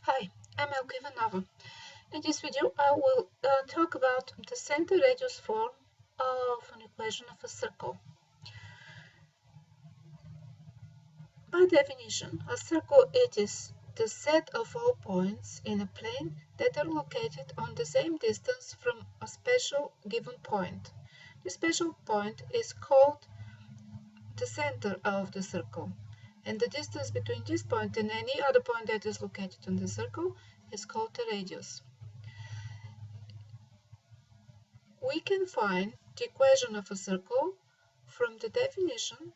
Hi, I'm Elke Ivanova. In this video, I will talk about the center radius form of an equation of a circle. By definition, a circle it is the set of all points in a plane that are located on the same distance from a special given point. The special point is called the center of the circle, and the distance between this point and any other point that is located on the circle is called the radius. We can find the equation of a circle from the definition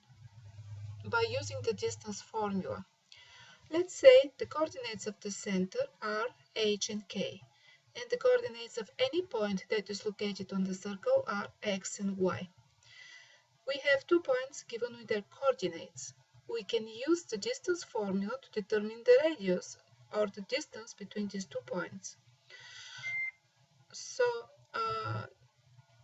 by using the distance formula. Let's say the coordinates of the center are h and k, and the coordinates of any point that is located on the circle are x and y. We have 2 points given with their coordinates. We can use the distance formula to determine the radius, or the distance between these 2 points. So,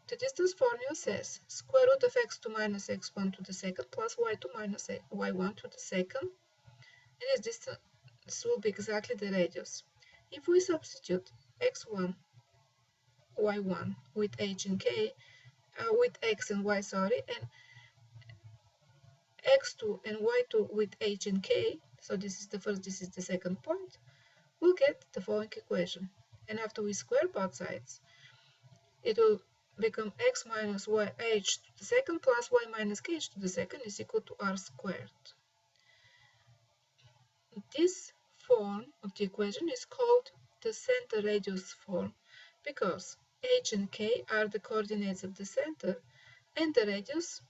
the distance formula says square root of x2 minus x1 to the second plus y2 minus y1 to the second, and this distance will be exactly the radius. If we substitute x1, y1 with h and k, with x and y, and x2 and y2 with h and k, so this is the first, this is the second point, we'll get the following equation. And after we square both sides, it will become x minus y h to the second plus y minus k h to the second is equal to r squared. This form of the equation is called the center radius form because h and k are the coordinates of the center and the radius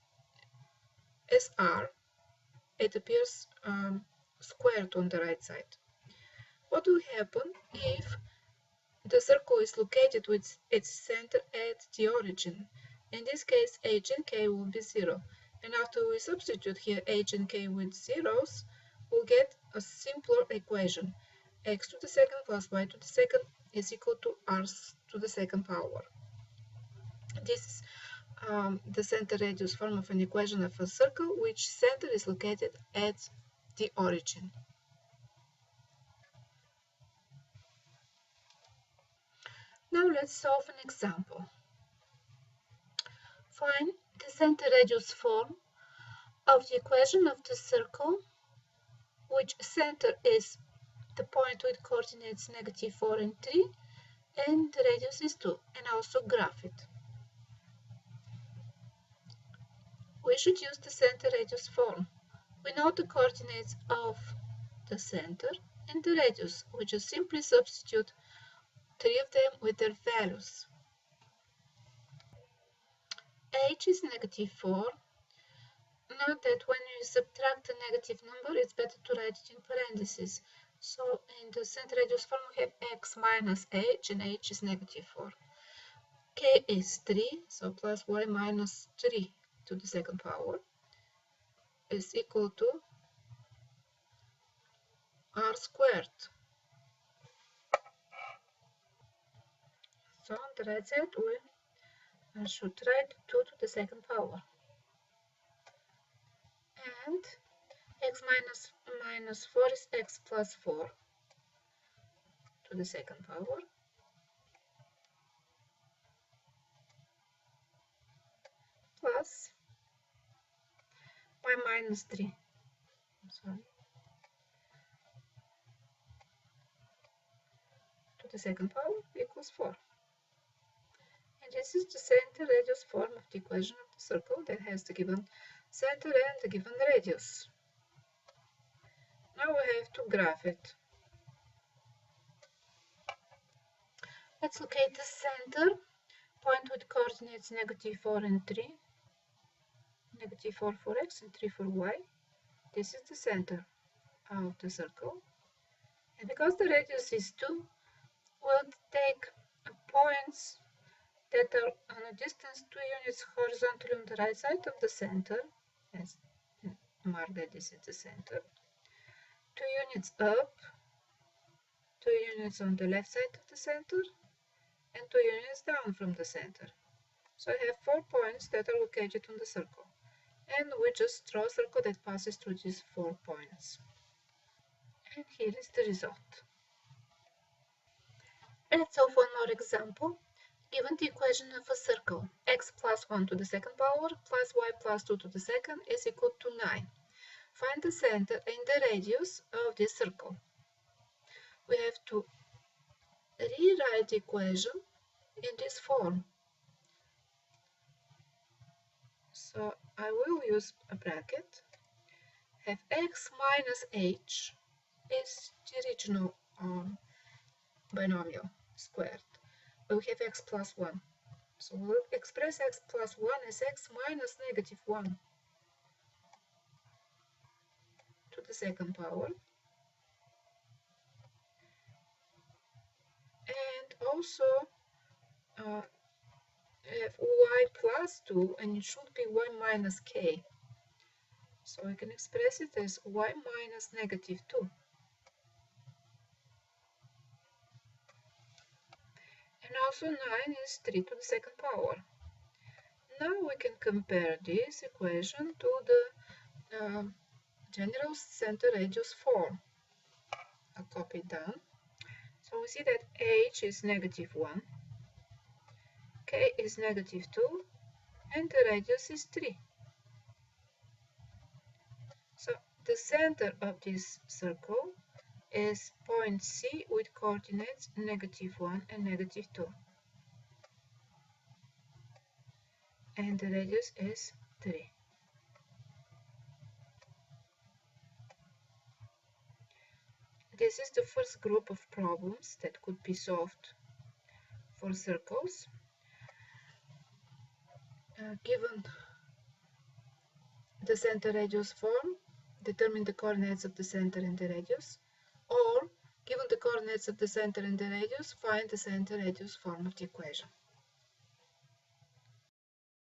is r. It appears squared on the right side. What will happen if the circle is located with its center at the origin? In this case, h and k will be 0. And after we substitute here h and k with zeros, we'll get a simpler equation. X to the second plus y to the second is equal to r to the second power. This is the center radius form of an equation of a circle which center is located at the origin. Now let's solve an example. Find the center radius form of the equation of the circle which center is the point with coordinates -4 and 3 and the radius is 2, and also graph it. We should use the center radius form. We know the coordinates of the center and the radius. We just simply substitute 3 of them with their values. H is -4. Note that when you subtract a negative number, it's better to write it in parentheses. So in the center radius form, we have x minus h, and h is -4. K is 3, so plus y minus 3 to the second power is equal to r squared. So on the right side, we should write 2 to the second power. And x minus 4 is x plus 4 to the second power. Plus y minus 3. To the second power equals 4. And this is the center radius form of the equation of the circle that has the given center and the given radius. Now we have to graph it. Let's locate the center point with coordinates -4 and 3. -4 for x and 3 for y. This is the center of the circle. And because the radius is 2, we'll take points that are on a distance 2 units horizontally on the right side of the center. Let's mark that this is the center. 2 units up, 2 units on the left side of the center, and 2 units down from the center. So I have 4 points that are located on the circle. And we just draw a circle that passes through these 4 points. And here is the result. Let's solve one more example. Given the equation of a circle, x plus 1 to the second power plus y plus 2 to the second is equal to 9. Find the center and the radius of this circle. We have to rewrite the equation in this form. So I will use a bracket. Have x minus h is the original binomial squared. We have x plus 1. So we'll express x plus 1 as x minus negative 1 to the second power. And also have y plus 2, and it should be y minus k. So we can express it as y minus negative 2. And also 9 is 3 to the second power. Now we can compare this equation to the general center radius form. I'll copy it down. So we see that h is negative 1, k is negative 2, and the radius is 3. So the center of this circle is point C with coordinates negative 1 and negative 2. And the radius is 3. This is the first group of problems that could be solved for circles. Given the center radius form, determine the coordinates of the center and the radius, or given the coordinates of the center and the radius, find the center radius form of the equation.